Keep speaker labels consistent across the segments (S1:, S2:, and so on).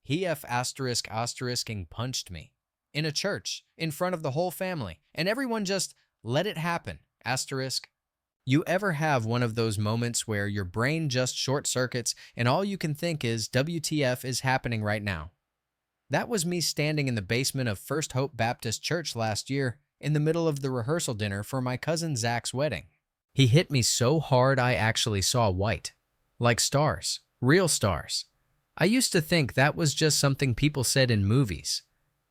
S1: He F asterisk asterisking punched me. In a church, in front of the whole family, and everyone just let it happen. Asterisk. You ever have one of those moments where your brain just short circuits and all you can think is WTF is happening right now? That was me standing in the basement of First Hope Baptist Church last year in the middle of the rehearsal dinner for my cousin Zach's wedding. He hit me so hard I actually saw white. Like stars. Real stars. I used to think that was just something people said in movies.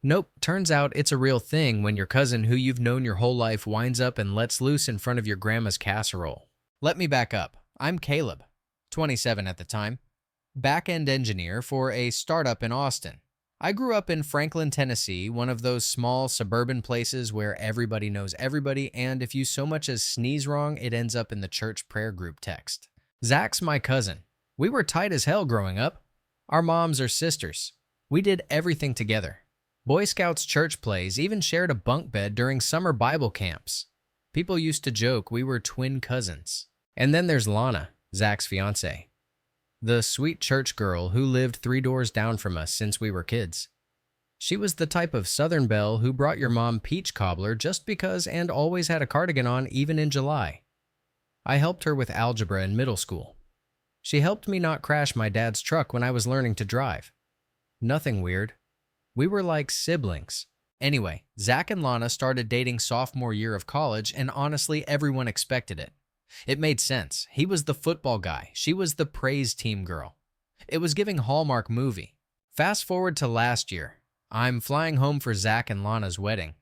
S1: Nope, turns out it's a real thing when your cousin who you've known your whole life winds up and lets loose in front of your grandma's casserole. Let me back up. I'm Caleb, 27 at the time, back-end engineer for a startup in Austin. I grew up in Franklin, Tennessee, one of those small suburban places where everybody knows everybody, and if you so much as sneeze wrong, it ends up in the church prayer group text. Zach's my cousin. We were tight as hell growing up. Our moms are sisters. We did everything together. Boy Scouts church plays, even shared a bunk bed during summer Bible camps. People used to joke we were twin cousins. And then there's Lana, Zach's fiance. The sweet church girl who lived 3 doors down from us since we were kids. She was the type of Southern belle who brought your mom peach cobbler just because and always had a cardigan on even in July. I helped her with algebra in middle school. She helped me not crash my dad's truck when I was learning to drive. Nothing weird. We were like siblings. Anyway, Zach and Lana started dating sophomore year of college, and honestly, everyone expected it. It made sense. He was the football guy. She was the praise team girl. It was giving Hallmark movie. Fast forward to last year. I'm flying home for Zach and Lana's wedding.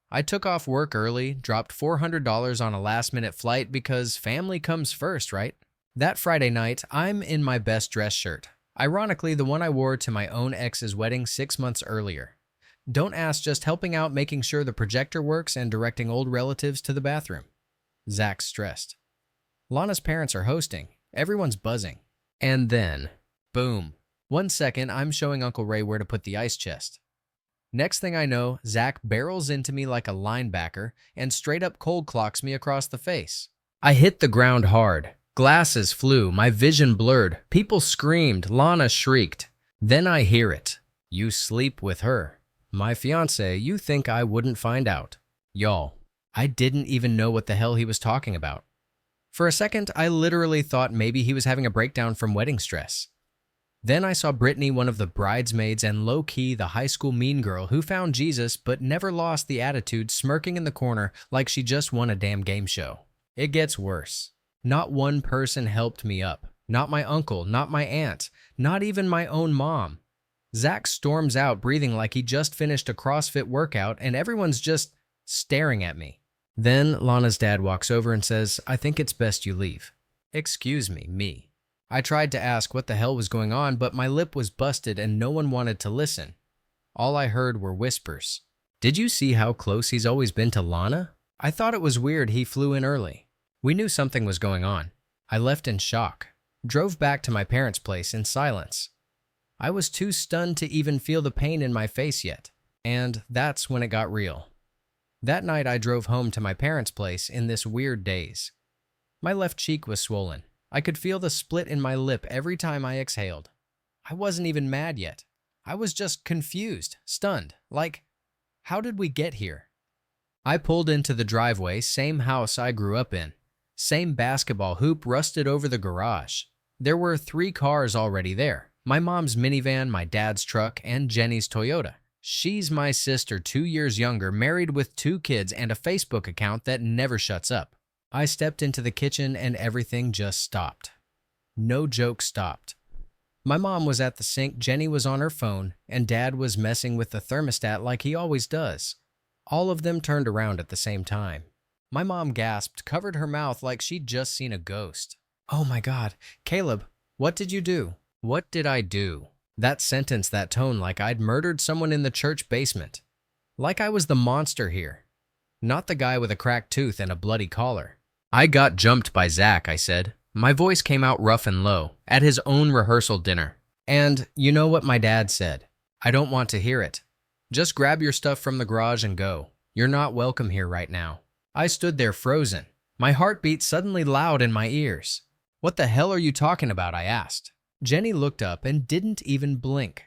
S1: I took off work early, dropped $400 on a last-minute flight because family comes first, right? That Friday night, I'm in my best dress shirt. Ironically, the one I wore to my own ex's wedding 6 months earlier. Don't ask, just helping out making sure the projector works and directing old relatives to the bathroom. Zach's stressed. Lana's parents are hosting. Everyone's buzzing. And then, boom. 1 second, I'm showing Uncle Ray where to put the ice chest. Next thing I know, Zach barrels into me like a linebacker and straight up cold clocks me across the face. I hit the ground hard. Glasses flew, my vision blurred. People screamed, Lana shrieked. Then I hear it. You sleep with her. My fiance, you think I wouldn't find out. Y'all, I didn't even know what the hell he was talking about. For a second, I literally thought maybe he was having a breakdown from wedding stress. Then I saw Brittany, one of the bridesmaids, and low-key the high school mean girl who found Jesus but never lost the attitude, smirking in the corner like she just won a damn game show. It gets worse. Not one person helped me up. Not my uncle, not my aunt, not even my own mom. Zach storms out breathing like he just finished a CrossFit workout and everyone's just staring at me. Then Lana's dad walks over and says, I think it's best you leave. Excuse me. I tried to ask what the hell was going on, but my lip was busted and no one wanted to listen. All I heard were whispers. Did you see how close he's always been to Lana? I thought it was weird he flew in early. We knew something was going on. I left in shock. Drove back to my parents' place in silence. I was too stunned to even feel the pain in my face yet. And that's when it got real. That night I drove home to my parents' place in this weird daze. My left cheek was swollen. I could feel the split in my lip every time I exhaled. I wasn't even mad yet. I was just confused, stunned, like, how did we get here? I pulled into the driveway, same house I grew up in. Same basketball hoop rusted over the garage. There were 3 cars already there. My mom's minivan, my dad's truck, and Jenny's Toyota. She's my sister, 2 years younger, married with 2 kids and a Facebook account that never shuts up. I stepped into the kitchen and everything just stopped. No joke, stopped. My mom was at the sink, Jenny was on her phone, and Dad was messing with the thermostat like he always does. All of them turned around at the same time. My mom gasped, covered her mouth like she'd just seen a ghost. Oh my God, Caleb, what did you do? What did I do? That sentence, that tone, like I'd murdered someone in the church basement. Like I was the monster here. Not the guy with a cracked tooth and a bloody collar. I got jumped by Zach, I said. My voice came out rough and low, at his own rehearsal dinner. And you know what my dad said? I don't want to hear it. Just grab your stuff from the garage and go. You're not welcome here right now. I stood there frozen, my heartbeat suddenly loud in my ears. What the hell are you talking about? I asked. Jenny looked up and didn't even blink.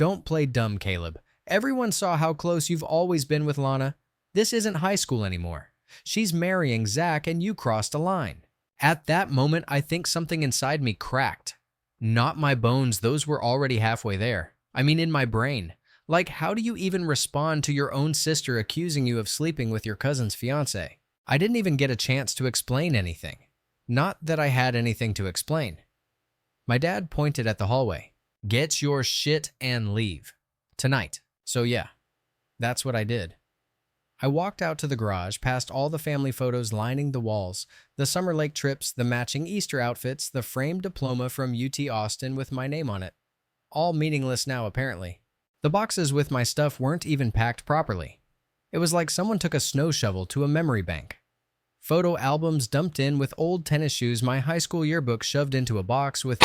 S1: Don't play dumb, Caleb. Everyone saw how close you've always been with Lana. This isn't high school anymore. She's marrying Zach and you crossed a line. At that moment, I think something inside me cracked. Not my bones, those were already halfway there. I mean, in my brain. Like, how do you even respond to your own sister accusing you of sleeping with your cousin's fiancé? I didn't even get a chance to explain anything. Not that I had anything to explain. My dad pointed at the hallway. Get your shit and leave. Tonight. So yeah, that's what I did. I walked out to the garage, past all the family photos lining the walls, the summer lake trips, the matching Easter outfits, the framed diploma from UT Austin with my name on it. All meaningless now, apparently. The boxes with my stuff weren't even packed properly. It was like someone took a snow shovel to a memory bank. Photo albums dumped in with old tennis shoes, my high school yearbook shoved into a box with...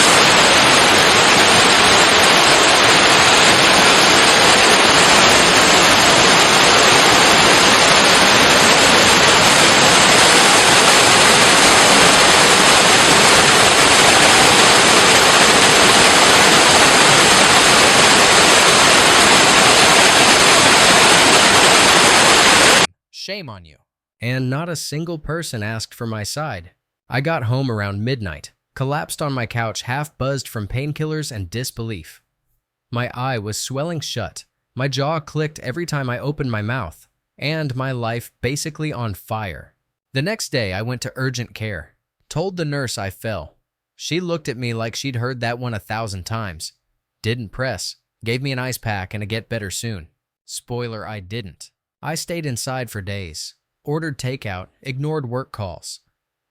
S1: Shame on you. And not a single person asked for my side. I got home around midnight, collapsed on my couch, half buzzed from painkillers and disbelief. My eye was swelling shut, my jaw clicked every time I opened my mouth, and my life basically on fire. The next day, I went to urgent care, told the nurse I fell. She looked at me like she'd heard that one 1,000 times. Didn't press, gave me an ice pack and a get better soon. Spoiler, I didn't. I stayed inside for days, ordered takeout, ignored work calls.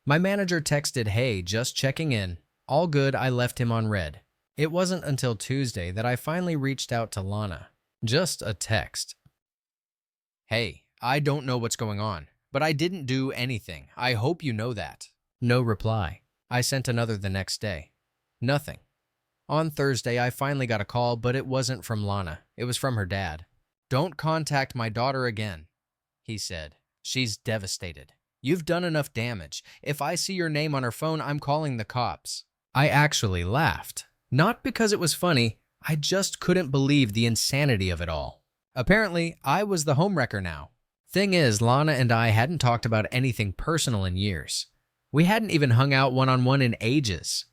S1: My manager texted, "Hey, just checking in." All good, I left him on red. It wasn't until Tuesday that I finally reached out to Lana. Just a text. "Hey, I don't know what's going on, but I didn't do anything. I hope you know that." No reply. I sent another the next day. Nothing. On Thursday, I finally got a call, but it wasn't from Lana. It was from her dad. "Don't contact my daughter again," he said. "She's devastated. You've done enough damage. If I see your name on her phone, I'm calling the cops." I actually laughed. Not because it was funny, I just couldn't believe the insanity of it all. Apparently, I was the homewrecker now. Thing is, Lana and I hadn't talked about anything personal in years. We hadn't even hung out one-on-one in ages.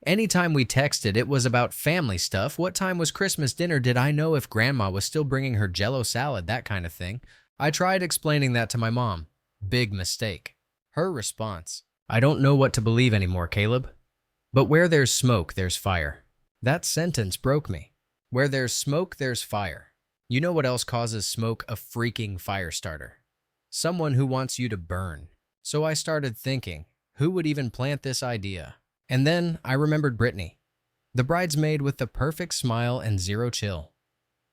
S1: Anytime we texted, it was about family stuff. What time was Christmas dinner? Did I know if Grandma was still bringing her Jell-O salad? That kind of thing. I tried explaining that to my mom. Big mistake. Her response: "I don't know what to believe anymore, Caleb. But where there's smoke, there's fire." That sentence broke me. Where there's smoke, there's fire. You know what else causes smoke? A freaking fire starter. Someone who wants you to burn. So I started thinking, who would even plant this idea? And then I remembered Brittany, the bridesmaid with the perfect smile and zero chill.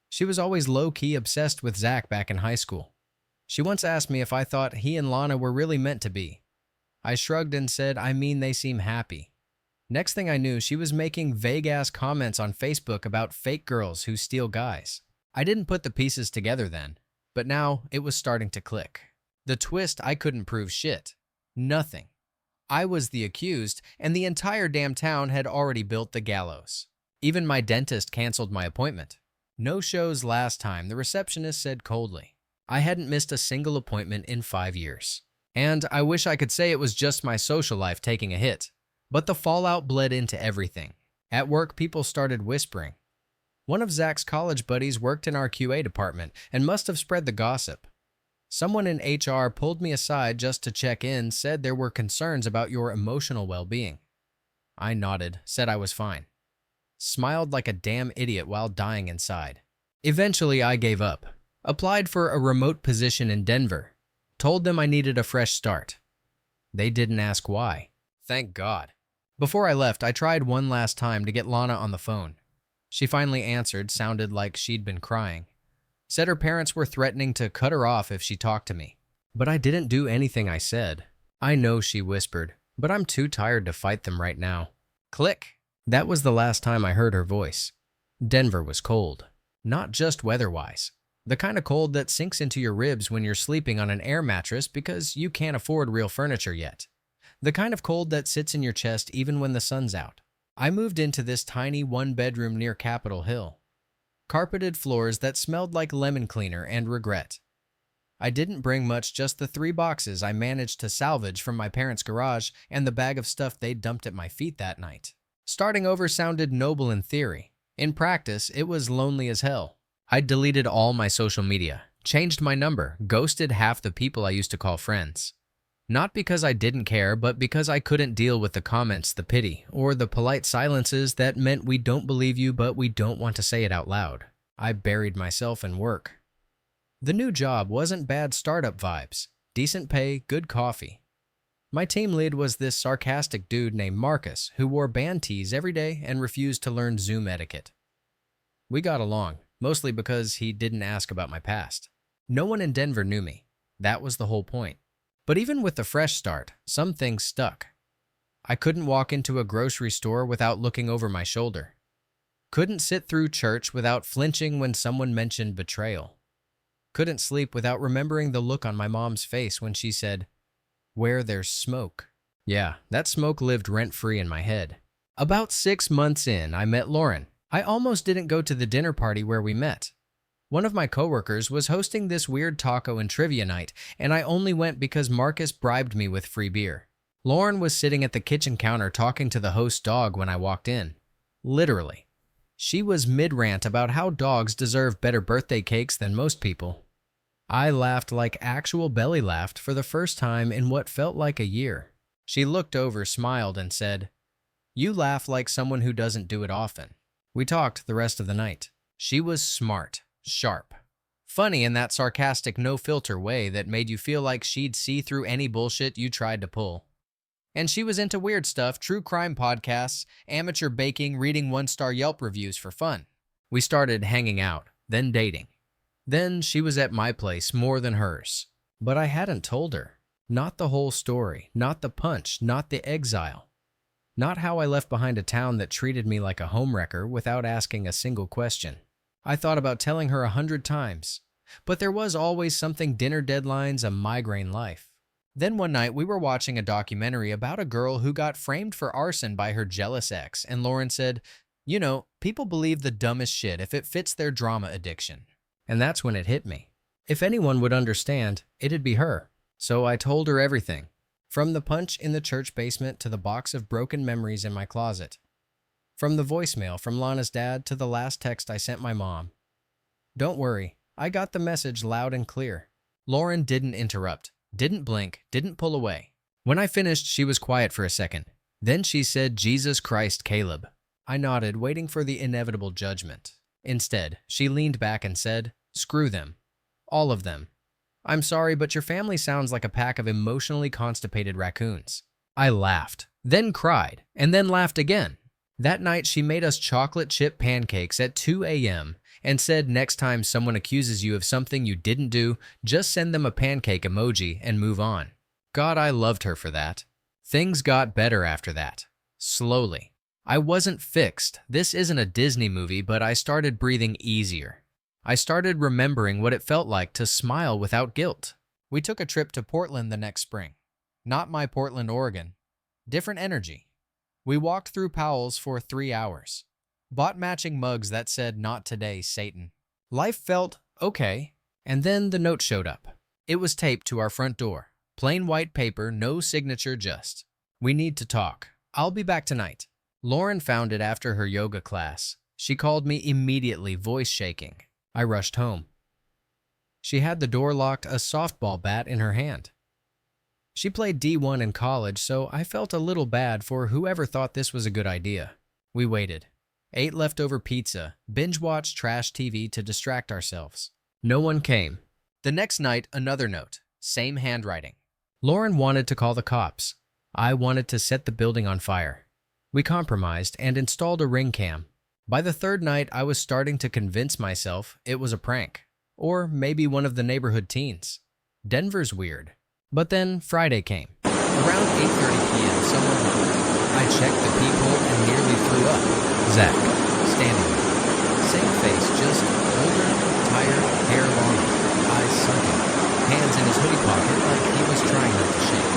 S1: She was always low-key obsessed with Zach back in high school. She once asked me if I thought he and Lana were really meant to be. I shrugged and said, "I mean, they seem happy." Next thing I knew, she was making vague-ass comments on Facebook about fake girls who steal guys. I didn't put the pieces together then, but now it was starting to click. The twist: I couldn't prove shit. Nothing. I was the accused, and the entire damn town had already built the gallows. Even my dentist canceled my appointment. No shows last time, the receptionist said coldly. I hadn't missed a single appointment in 5 years. And I wish I could say it was just my social life taking a hit. But the fallout bled into everything. At work, people started whispering. One of Zach's college buddies worked in our QA department and must have spread the gossip. Someone in HR pulled me aside just to check in, said there were concerns about your emotional well-being. I nodded, said I was fine. Smiled like a damn idiot while dying inside. Eventually, I gave up. Applied for a remote position in Denver. Told them I needed a fresh start. They didn't ask why. Thank God. Before I left, I tried one last time to get Lana on the phone. She finally answered, sounded like she'd been crying. Said her parents were threatening to cut her off if she talked to me. But I didn't do anything I said. "I know," she whispered, "but I'm too tired to fight them right now." Click. That was the last time I heard her voice. Denver was cold. Not just weather-wise. The kind of cold that sinks into your ribs when you're sleeping on an air mattress because you can't afford real furniture yet. The kind of cold that sits in your chest even when the sun's out. I moved into this tiny one-bedroom near Capitol Hill. carpeted floors that smelled like lemon cleaner and regret. I didn't bring much, just the 3 boxes I managed to salvage from my parents' garage and the bag of stuff they'd dumped at my feet that night. Starting over sounded noble in theory. In practice, it was lonely as hell. I deleted all my social media, changed my number, ghosted half the people I used to call friends. Not because I didn't care, but because I couldn't deal with the comments, the pity, or the polite silences that meant we don't believe you but we don't want to say it out loud. I buried myself in work. The new job wasn't bad startup vibes, decent pay, good coffee. My team lead was this sarcastic dude named Marcus who wore band tees every day and refused to learn Zoom etiquette. We got along, mostly because he didn't ask about my past. No one in Denver knew me. That was the whole point. But even with the fresh start, some things stuck. I couldn't walk into a grocery store without looking over my shoulder. Couldn't sit through church without flinching when someone mentioned betrayal. Couldn't sleep without remembering the look on my mom's face when she said, "Where there's smoke." Yeah, that smoke lived rent-free in my head. About 6 months in, I met Lauren. I almost didn't go to the dinner party where we met. One of my coworkers was hosting this weird taco and trivia night, and I only went because Marcus bribed me with free beer. Lauren was sitting at the kitchen counter talking to the host's dog when I walked in. Literally. She was mid-rant about how dogs deserve better birthday cakes than most people. I laughed like actual belly laughed for the first time in what felt like a year. She looked over, smiled, and said, "You laugh like someone who doesn't do it often." We talked the rest of the night. She was smart, sharp, funny in that sarcastic, no-filter way that made you feel like she'd see through any bullshit you tried to pull. And she was into weird stuff, true crime podcasts, amateur baking, reading 1-star Yelp reviews for fun. We started hanging out, then dating. Then she was at my place more than hers. But I hadn't told her. Not the whole story, not the punch, not the exile. Not how I left behind a town that treated me like a homewrecker without asking a single question. I thought about telling her 100 times. But there was always something: dinner deadlines, a migraine life. Then one night we were watching a documentary about a girl who got framed for arson by her jealous ex, and Lauren said, "You know, people believe the dumbest shit if it fits their drama addiction." And that's when it hit me. If anyone would understand, it'd be her. So I told her everything. From the punch in the church basement to the box of broken memories in my closet. From the voicemail from Lana's dad to the last text I sent my mom. Don't worry, I got the message loud and clear. Lauren didn't interrupt, didn't blink, didn't pull away. When I finished, she was quiet for a second. Then she said, "Jesus Christ, Caleb." I nodded, waiting for the inevitable judgment. Instead, she leaned back and said, "Screw them. All of them. I'm sorry, but your family sounds like a pack of emotionally constipated raccoons." I laughed, then cried, and then laughed again. That night, she made us chocolate chip pancakes at 2 a.m. and said next time someone accuses you of something you didn't do, just send them a pancake emoji and move on. God, I loved her for that. Things got better after that. Slowly. I wasn't fixed. This isn't a Disney movie, but I started breathing easier. I started remembering what it felt like to smile without guilt. We took a trip to Portland the next spring. Not my Portland, Oregon. Different energy. We walked through Powell's for 3 hours. Bought matching mugs that said, "Not today, Satan." Life felt okay. And then the note showed up. It was taped to our front door. Plain white paper, no signature, just, "We need to talk. I'll be back tonight." Lauren found it after her yoga class. She called me immediately, voice shaking. I rushed home. She had the door locked, a softball bat in her hand. She played D1 in college, so I felt a little bad for whoever thought this was a good idea. We waited. Ate leftover pizza, binge-watched trash TV to distract ourselves. No one came. The next night, another note. Same handwriting. Lauren wanted to call the cops. I wanted to set the building on fire. We compromised and installed a ring cam. By the third night, I was starting to convince myself it was a prank. Or maybe one of the neighborhood teens. Denver's weird. But then Friday came. Around 8:30 p.m., someone knocked. I checked the peephole and nearly threw up. Zach, standing there. Same face, just older, tired, hair longer, eyes sunken, hands in his hoodie pocket like he was trying not to shake.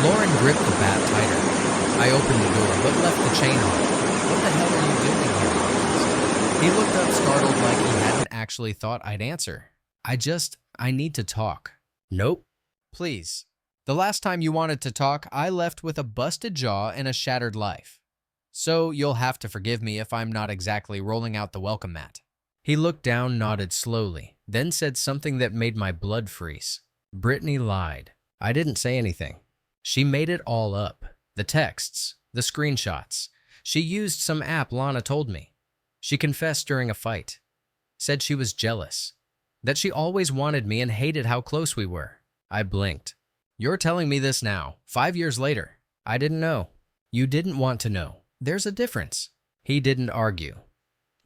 S1: Lauren gripped the bat tighter. I opened the door, but left the chain on. "What the hell are you doing here?" he asked. He looked up, startled, like he actually thought I'd answer. I need to talk. Nope. Please. The last time you wanted to talk, I left with a busted jaw and a shattered life. So you'll have to forgive me if I'm not exactly rolling out the welcome mat. He looked down, nodded slowly, then said something that made my blood freeze. Brittany lied. I didn't say anything. She made it all up. The texts, the screenshots. She used some app Lana told me. She confessed during a fight. Said she was jealous. That she always wanted me and hated how close we were. I blinked. You're telling me this now, 5 years later. I didn't know. You didn't want to know. There's a difference. He didn't argue.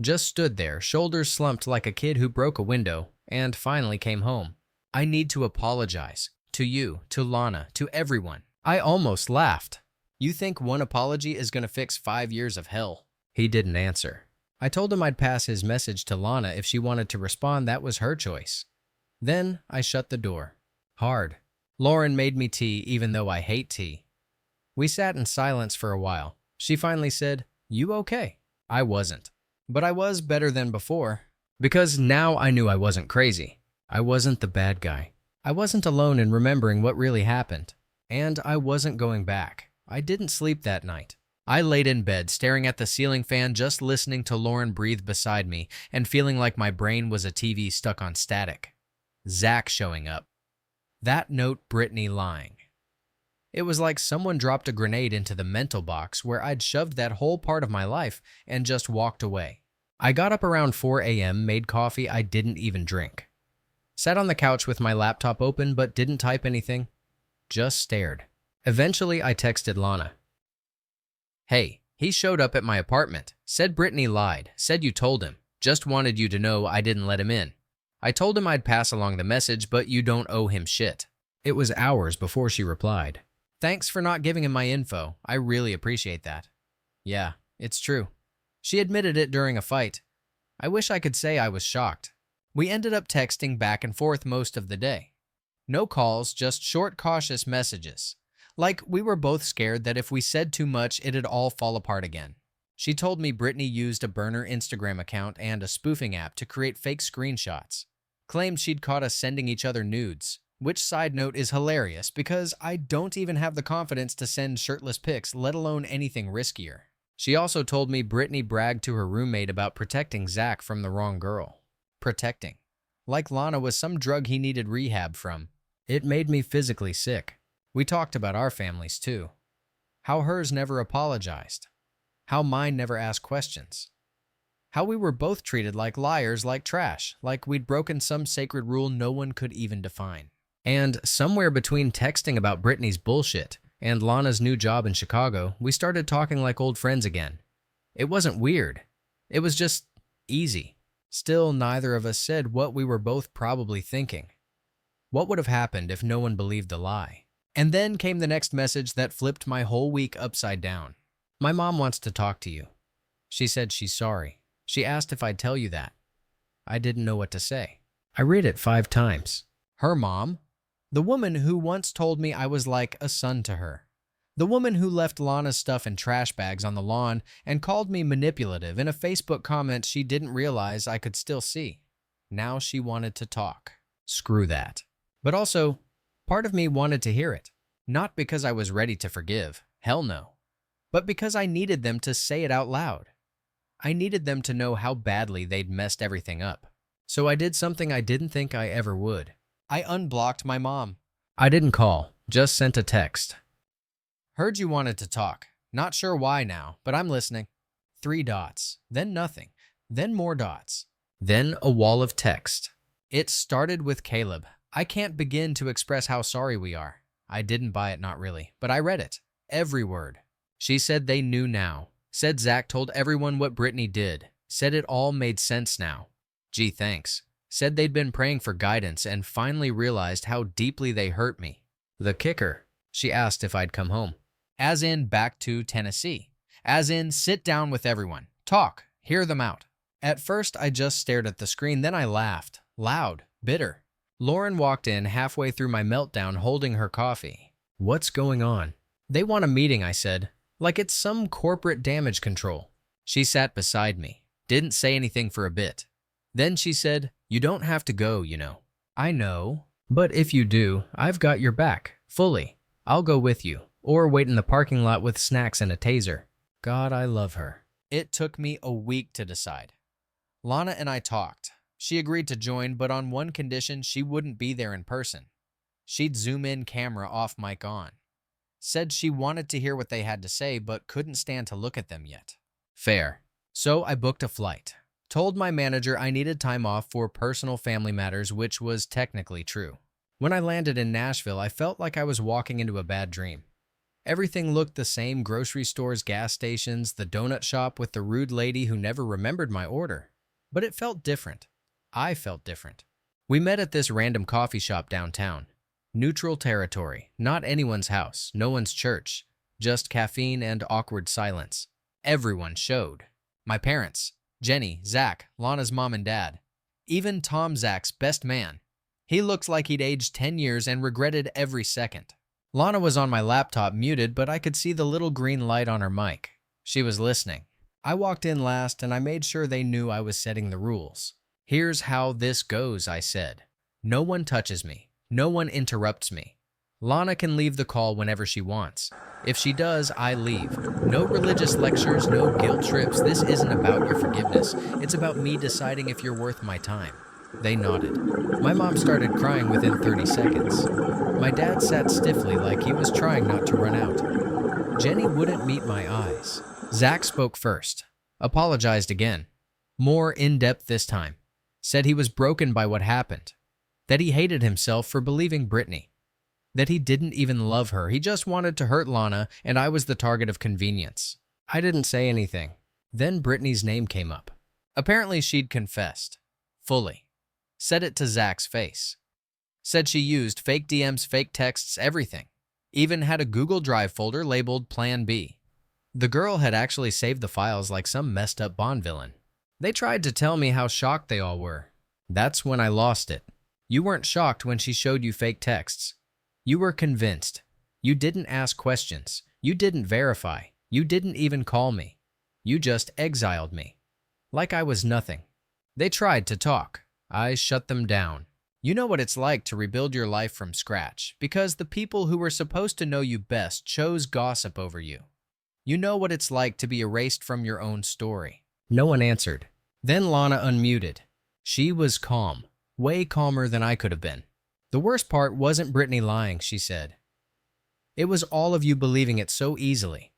S1: Just stood there, shoulders slumped like a kid who broke a window, and finally came home. I need to apologize. To you, to Lana, to everyone. I almost laughed. You think one apology is going to fix 5 years of hell? He didn't answer. I told him I'd pass his message to Lana if she wanted to respond. That was her choice. Then I shut the door. Hard. Lauren made me tea even though I hate tea. We sat in silence for a while. She finally said, "You okay?" I wasn't. But I was better than before. Because now I knew I wasn't crazy. I wasn't the bad guy. I wasn't alone in remembering what really happened. And I wasn't going back. I didn't sleep that night. I laid in bed, staring at the ceiling fan, just listening to Lauren breathe beside me and feeling like my brain was a TV stuck on static. Zach showing up. That note, Brittany lying. It was like someone dropped a grenade into the mental box where I'd shoved that whole part of my life and just walked away. I got up around 4 a.m., made coffee I didn't even drink. Sat on the couch with my laptop open but didn't type anything. Just stared. Eventually, I texted Lana. "Hey, he showed up at my apartment. Said Brittany lied. Said you told him. Just wanted you to know I didn't let him in. I told him I'd pass along the message, but you don't owe him shit." It was hours before she replied. "Thanks for not giving him my info. I really appreciate that." Yeah, it's true. She admitted it during a fight. I wish I could say I was shocked. We ended up texting back and forth most of the day. No calls, just short, cautious messages. Like we were both scared that if we said too much, it'd all fall apart again. She told me Brittany used a burner Instagram account and a spoofing app to create fake screenshots. Claimed she'd caught us sending each other nudes, which side note is hilarious because I don't even have the confidence to send shirtless pics, let alone anything riskier. She also told me Brittany bragged to her roommate about protecting Zach from the wrong girl. Protecting. Like Lana was some drug he needed rehab from. It made me physically sick. We talked about our families too. How hers never apologized. How mine never asked questions. How we were both treated like liars, like trash, like we'd broken some sacred rule no one could even define. And somewhere between texting about Brittany's bullshit and Lana's new job in Chicago, we started talking like old friends again. It wasn't weird. It was just easy. Still, neither of us said what we were both probably thinking. What would have happened if no one believed the lie? And then came the next message that flipped my whole week upside down. "My mom wants to talk to you. She said she's sorry. She asked if I'd tell you that." I didn't know what to say. I read it 5 times. Her mom? The woman who once told me I was like a son to her. The woman who left Lana's stuff in trash bags on the lawn and called me manipulative in a Facebook comment she didn't realize I could still see. Now she wanted to talk. Screw that. But also, part of me wanted to hear it. Not because I was ready to forgive. Hell no. But because I needed them to say it out loud. I needed them to know how badly they'd messed everything up. So I did something I didn't think I ever would. I unblocked my mom. I didn't call, just sent a text. "Heard you wanted to talk. Not sure why now, but I'm listening." 3 dots, then nothing, then more dots, then a wall of text. It started with Caleb. "I can't begin to express how sorry we are." I didn't buy it, not really, but I read it. Every word. She said they knew now. Said Zach told everyone what Brittany did. Said it all made sense now. Gee, thanks. Said they'd been praying for guidance and finally realized how deeply they hurt me. The kicker, she asked if I'd come home. As in back to Tennessee. As in sit down with everyone. Talk. Hear them out. At first, I just stared at the screen, then I laughed. Loud. Bitter. Lauren walked in halfway through my meltdown holding her coffee. "What's going on?" "They want a meeting," I said. Like it's some corporate damage control. She sat beside me. Didn't say anything for a bit. Then she said, You don't have to go, you know. I know. But if you do, I've got your back, fully. I'll go with you, or wait in the parking lot with snacks and a taser. God, I love her. It took me a week to decide. Lana and I talked. She agreed to join, but on one condition: she wouldn't be there in person. She'd zoom in camera off mic on. Said she wanted to hear what they had to say, but couldn't stand to look at them yet. Fair. So I booked a flight. Told my manager I needed time off for personal family matters, which was technically true. When I landed in Nashville, I felt like I was walking into a bad dream. Everything looked the same: grocery stores, gas stations, the donut shop with the rude lady who never remembered my order. But it felt different. I felt different. We met at this random coffee shop downtown. Neutral territory, not anyone's house, no one's church, just caffeine and awkward silence. Everyone showed. My parents, Jenny, Zach, Lana's mom and dad. Even Tom, Zach's best man. He looked like he'd aged 10 years and regretted every second. Lana was on my laptop muted, but I could see the little green light on her mic. She was listening. I walked in last and I made sure they knew I was setting the rules. Here's how this goes, I said. No one touches me. No one interrupts me. Lana can leave the call whenever she wants. If she does, I leave. No religious lectures, no guilt trips. This isn't about your forgiveness. It's about me deciding if you're worth my time. They nodded. My mom started crying within 30 seconds. My dad sat stiffly like he was trying not to run out. Jenny wouldn't meet my eyes. Zach spoke first. Apologized again. More in-depth this time. Said he was broken by what happened. That he hated himself for believing Brittany. That he didn't even love her. He just wanted to hurt Lana, and I was the target of convenience. I didn't say anything. Then Brittany's name came up. Apparently she'd confessed. Fully. Said it to Zach's face. Said she used fake DMs, fake texts, everything. Even had a Google Drive folder labeled Plan B. The girl had actually saved the files like some messed up Bond villain. They tried to tell me how shocked they all were. That's when I lost it. You weren't shocked when she showed you fake texts. You were convinced. You didn't ask questions. You didn't verify. You didn't even call me. You just exiled me. Like I was nothing. They tried to talk. I shut them down. You know what it's like to rebuild your life from scratch because the people who were supposed to know you best chose gossip over you. You know what it's like to be erased from your own story. No one answered. Then Lana unmuted. She was calm. Way calmer than I could have been. The worst part wasn't Brittany lying, she said. It was all of you believing it so easily.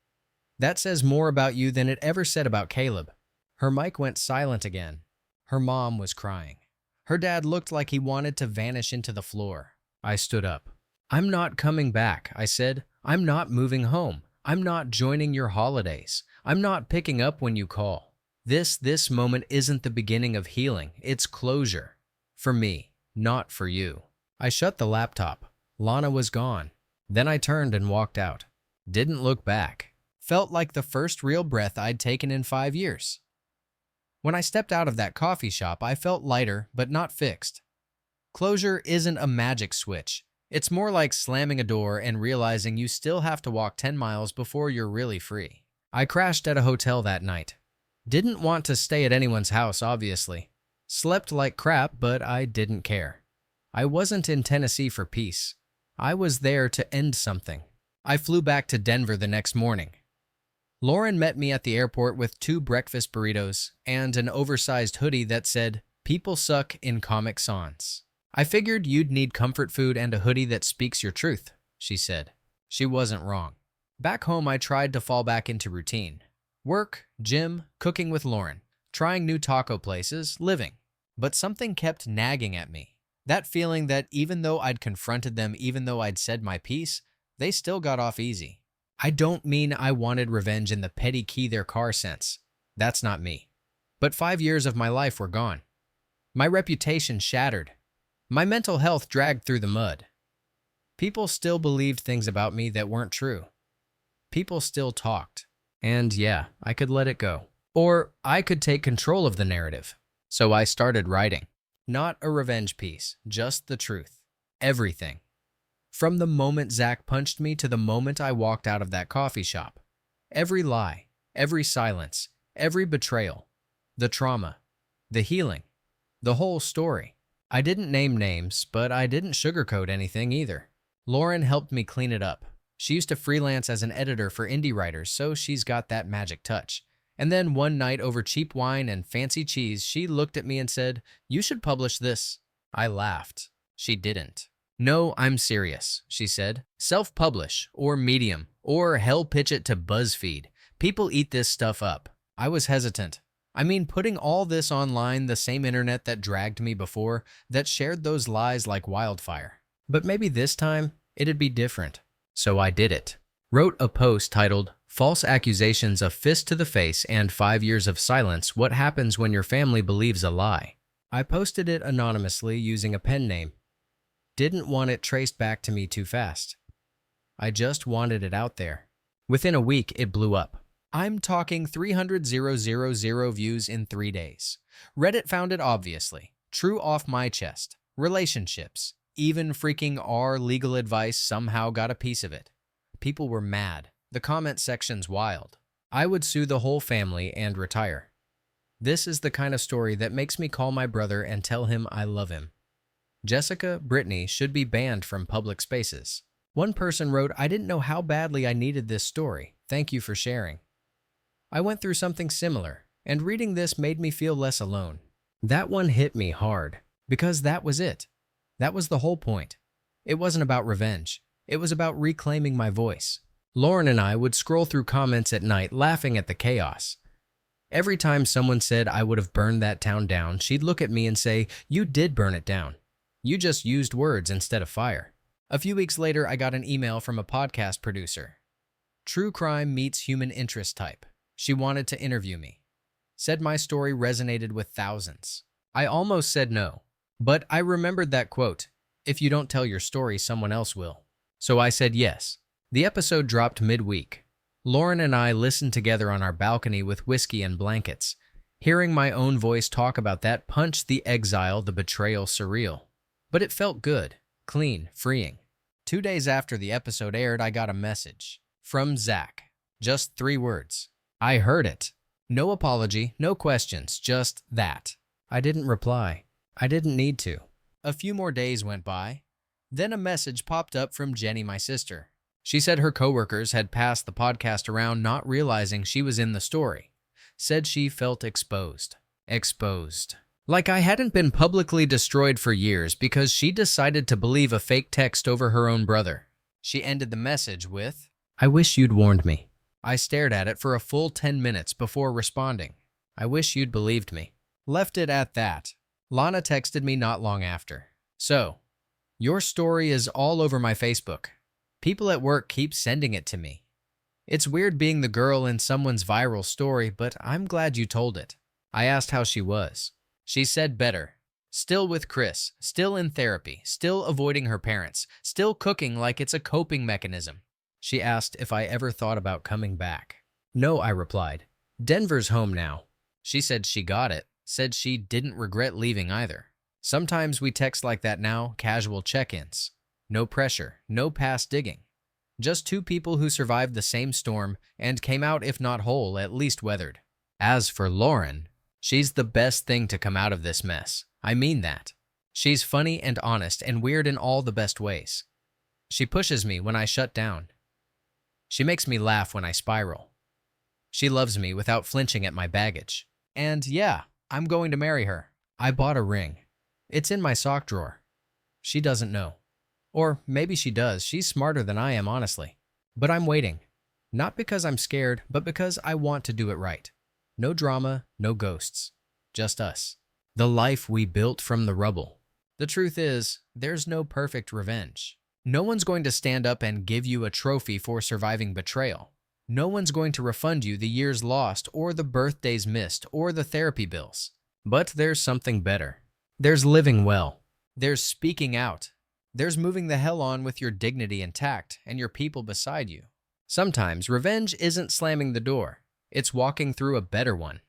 S1: That says more about you than it ever said about Caleb. Her mic went silent again. Her mom was crying. Her dad looked like he wanted to vanish into the floor. I stood up. I'm not coming back, I said. I'm not moving home. I'm not joining your holidays. I'm not picking up when you call. This moment isn't the beginning of healing. It's closure. For me, not for you. I shut the laptop. Lana was gone. Then I turned and walked out. Didn't look back. Felt like the first real breath I'd taken in 5 years. When I stepped out of that coffee shop, I felt lighter, but not fixed. Closure isn't a magic switch. It's more like slamming a door and realizing you still have to walk 10 miles before you're really free. I crashed at a hotel that night. Didn't want to stay at anyone's house, obviously. Slept like crap, but I didn't care. I wasn't in Tennessee for peace. I was there to end something. I flew back to Denver the next morning. Lauren met me at the airport with 2 breakfast burritos and an oversized hoodie that said, "People suck in Comic Sans." I figured you'd need comfort food and a hoodie that speaks your truth, she said. She wasn't wrong. Back home, I tried to fall back into routine. Work, gym, cooking with Lauren, trying new taco places, living. But something kept nagging at me. That feeling that even though I'd confronted them, even though I'd said my piece, they still got off easy. I don't mean I wanted revenge in the petty key their car sense. That's not me. But 5 years of my life were gone. My reputation shattered. My mental health dragged through the mud. People still believed things about me that weren't true. People still talked. And yeah, I could let it go. Or I could take control of the narrative. So I started writing. Not a revenge piece, just the truth. Everything. From the moment Zach punched me to the moment I walked out of that coffee shop. Every lie, every silence, every betrayal. The trauma. The healing. The whole story. I didn't name names, but I didn't sugarcoat anything either. Lauren helped me clean it up. She used to freelance as an editor for indie writers, so she's got that magic touch. And then one night over cheap wine and fancy cheese, she looked at me and said, "You should publish this." I laughed. She didn't. "No, I'm serious," she said. "Self-publish, or Medium, or hell pitch it to BuzzFeed. People eat this stuff up." I was hesitant. I mean, putting all this online, the same internet that dragged me before, that shared those lies like wildfire. But maybe this time, it'd be different. So I did it. Wrote a post titled, "False Accusations, a Fist to the Face, and 5 Years of Silence, What Happens When Your Family Believes a Lie." I posted it anonymously using a pen name. Didn't want it traced back to me too fast. I just wanted it out there. Within a week, it blew up. I'm talking 300,000 views in 3 days. Reddit found it obviously. True off my chest. Relationships. Even freaking our legal advice somehow got a piece of it. People were mad. The comment section's wild. I would sue the whole family and retire. This is the kind of story that makes me call my brother and tell him I love him. Jessica, Brittany should be banned from public spaces. One person wrote, "I didn't know how badly I needed this story. Thank you for sharing." I went through something similar, and reading this made me feel less alone. That one hit me hard, because that was it. That was the whole point. It wasn't about revenge. It was about reclaiming my voice. Lauren and I would scroll through comments at night, laughing at the chaos. Every time someone said I would have burned that town down, she'd look at me and say, "You did burn it down. You just used words instead of fire." A few weeks later, I got an email from a podcast producer. True crime meets human interest type. She wanted to interview me. Said my story resonated with thousands. I almost said no, but I remembered that quote, "If you don't tell your story, someone else will." So I said yes. The episode dropped midweek. Lauren and I listened together on our balcony with whiskey and blankets. Hearing my own voice talk about that punched the exile, the betrayal surreal. But it felt good, clean, freeing. 2 days after the episode aired, I got a message. From Zach. Just 3 words. I heard it. No apology, no questions, just that. I didn't reply. I didn't need to. A few more days went by. Then a message popped up from Jenny, my sister. She said her coworkers had passed the podcast around, not realizing she was in the story. Said she felt exposed. Exposed. Like I hadn't been publicly destroyed for years because she decided to believe a fake text over her own brother. She ended the message with, "I wish you'd warned me." I stared at it for a full 10 minutes before responding. "I wish you'd believed me." Left it at that. Lana texted me not long after. "So, your story is all over my Facebook. People at work keep sending it to me. It's weird being the girl in someone's viral story, but I'm glad you told it." I asked how she was. She said better. Still with Chris, still in therapy, still avoiding her parents, still cooking like it's a coping mechanism. She asked if I ever thought about coming back. "No," I replied. "Denver's home now." She said she got it, said she didn't regret leaving either. Sometimes we text like that now, casual check-ins. No pressure, no past digging. Just 2 people who survived the same storm and came out, if not whole, at least weathered. As for Lauren, she's the best thing to come out of this mess. I mean that. She's funny and honest and weird in all the best ways. She pushes me when I shut down. She makes me laugh when I spiral. She loves me without flinching at my baggage. And yeah, I'm going to marry her. I bought a ring. It's in my sock drawer. She doesn't know. Or maybe she does. She's smarter than I am, honestly. But I'm waiting. Not because I'm scared, but because I want to do it right. No drama, no ghosts. Just us. The life we built from the rubble. The truth is, there's no perfect revenge. No one's going to stand up and give you a trophy for surviving betrayal. No one's going to refund you the years lost or the birthdays missed or the therapy bills. But there's something better. There's living well. There's speaking out. There's moving the hell on with your dignity intact and your people beside you. Sometimes revenge isn't slamming the door. It's walking through a better one.